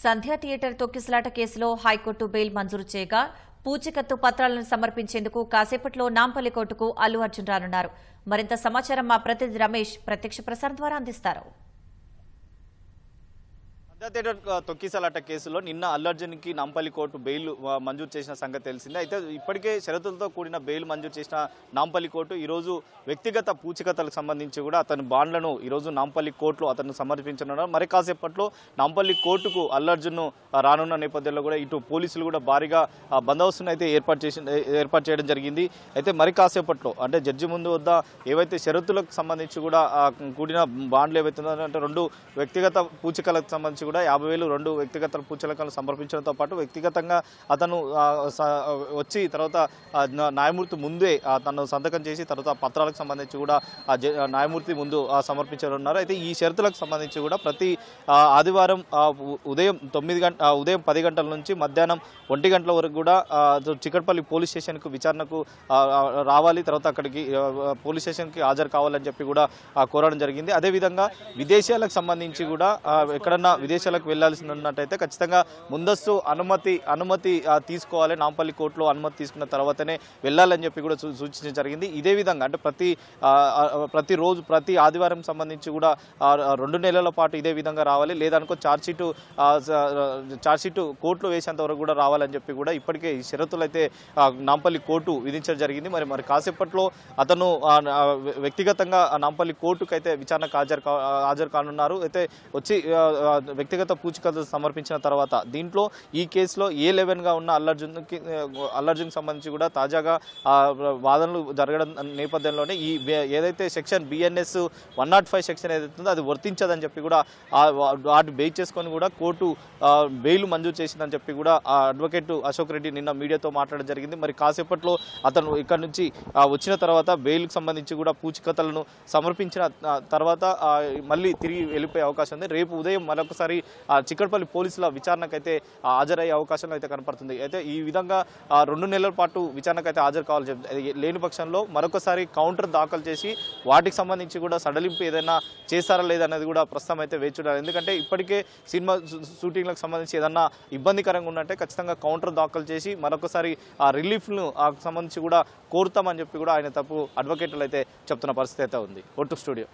సంధ్య theatre తొక్కిసలాట కేసులో high court bail మంజూరు చేయగా పూచికత్తు పత్రాలను సమర్పించేందుకు కాసేపట్లో నాంపల్లి కోర్టుకు అల్లు అర్జున్ రానున్నారు. మరింత సమాచారం మా ప్రతినిధి రమేష్ ప్రత్యక్ష ప్రసారం ద్వారా అందిస్తారు. థియేటర్ తొక్కిసలాట కేసులో నిన్న అల్లు అర్జున్కి నాంపల్లి కోర్టు బెయిల్ మంజూరు చేసిన సంగతి తెలిసిందే. అయితే ఇప్పటికే షరతులతో కూడిన బెయిల్ మంజూరు చేసిన నాంపల్లి కోర్టు ఈరోజు వ్యక్తిగత పూచికతలకు సంబంధించి కూడా అతని బాండ్లను ఈరోజు నాంపల్లి కోర్టులో అతను సమర్పించనున్నారు. మరి కాసేపట్లో నాంపల్లి కోర్టుకు అల్లు అర్జున్ రానున్న నేపథ్యంలో కూడా ఇటు పోలీసులు కూడా భారీగా బందోబస్తును అయితే ఏర్పాటు చేయడం జరిగింది. అయితే మరి కాసేపట్లో అంటే జడ్జి ముందు వద్ద ఏవైతే షరతులకు సంబంధించి కూడా కూడిన బాండ్లు ఏవైతే అంటే రెండు వ్యక్తిగత పూచికలకు సంబంధించి 50,000 రెండు వ్యక్తిగత పూచలకాలను సమర్పించడంతో పాటు వ్యక్తిగతంగా అతను వచ్చి తర్వాత న్యాయమూర్తి ముందే తను సంతకం చేసి తర్వాత పత్రాలకు సంబంధించి కూడా న్యాయమూర్తి ముందు సమర్పించనున్నారు. అయితే ఈ షరతులకు సంబంధించి కూడా ప్రతి ఆదివారం ఉదయం 10 గంటల నుంచి మధ్యాహ్నం 1 గంటల వరకు కూడా చికట్పల్లి పోలీస్ స్టేషన్కు విచారణకు రావాలి, తర్వాత అక్కడికి పోలీస్ స్టేషన్కి హాజరు కావాలని చెప్పి కూడా కోరడం జరిగింది. అదేవిధంగా విదేశాలకు సంబంధించి కూడా ఎక్కడన్నా విదేశాలకు వెళ్లాల్సి ఉన్నట్టయితే ఖచ్చితంగా ముందస్తు అనుమతి తీసుకోవాలి. నాంపల్లి కోర్టులో అనుమతి తీసుకున్న తర్వాతనే వెళ్ళాలని చెప్పి కూడా సూచించడం జరిగింది. ఇదే విధంగా అంటే ప్రతి ఆదివారం సంబంధించి కూడా 2 నెలల పాటు ఇదే విధంగా రావాలి, లేదనుకో ఛార్జ్షీట్ కోర్టులో వేసేంత వరకు కూడా రావాలని చెప్పి కూడా ఇప్పటికే ఈ షరతులు అయితే నాంపల్లి కోర్టు విధించడం జరిగింది. మరి కాసేపట్లో అతను వ్యక్తిగతంగా నాంపల్లి కోర్టుకు అయితే విచారణకు హాజరు కానున్నారు. అయితే వచ్చి వ్యక్తిగత పూచికత్తు సమర్పించిన తర్వాత దీంట్లో ఈ కేసులో A11గా ఉన్న అల్లు అర్జున్ సంబంధించి కూడా తాజాగా వాదనలు జరగడం నేపథ్యంలోనే ఈ ఏదైతే సెక్షన్ BNS 105 సెక్షన్ ఏదైతే ఉందో అది వర్తించదని చెప్పి కూడా వాటి బేస్ చేసుకొని కూడా కోర్టు బెయిల్ మంజూరు చేసిందని చెప్పి కూడా అడ్వకేట్ అశోక్ రెడ్డి నిన్న మీడియాతో మాట్లాడడం జరిగింది. మరి కాసేపట్లో అతను ఇక్కడ నుంచి వచ్చిన తర్వాత బెయిల్కి సంబంధించి కూడా పూచికత్తలను సమర్పించిన తర్వాత మళ్ళీ తిరిగి వెళ్ళిపోయే అవకాశం ఉంది. రేపు ఉదయం మరొకసారి చికట్పల్లి పోలీసుల విచారణకైతే హాజరయ్యే అవకాశం అయితే కనపడుతుంది. అయితే ఈ విధంగా 2 నెలల పాటు విచారణకైతే హాజరు కావాల్సి లేని పక్షంలో మరొకసారి కౌంటర్ దాఖలు చేసి వాటికి సంబంధించి కూడా సడలింపు ఏదైనా చేస్తారా లేదనేది కూడా ప్రస్తుతం అయితే వేచి చూడాలి. ఎందుకంటే ఇప్పటికే సినిమా షూటింగ్లకు సంబంధించి ఏదన్నా ఇబ్బందికరంగా ఉన్నట్టే ఖచ్చితంగా కౌంటర్ దాఖలు చేసి మరొకసారి ఆ రిలీఫ్ను సంబంధించి కూడా కోరుతామని చెప్పి కూడా ఆయన తప్పు అడ్వకేట్లు అయితే చెప్తున్న పరిస్థితి అయితే ఉంది. ఒట్టు స్టూడియో.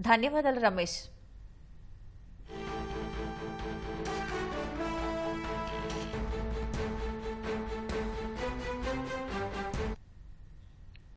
ధన్యవాదాలు రమేష్.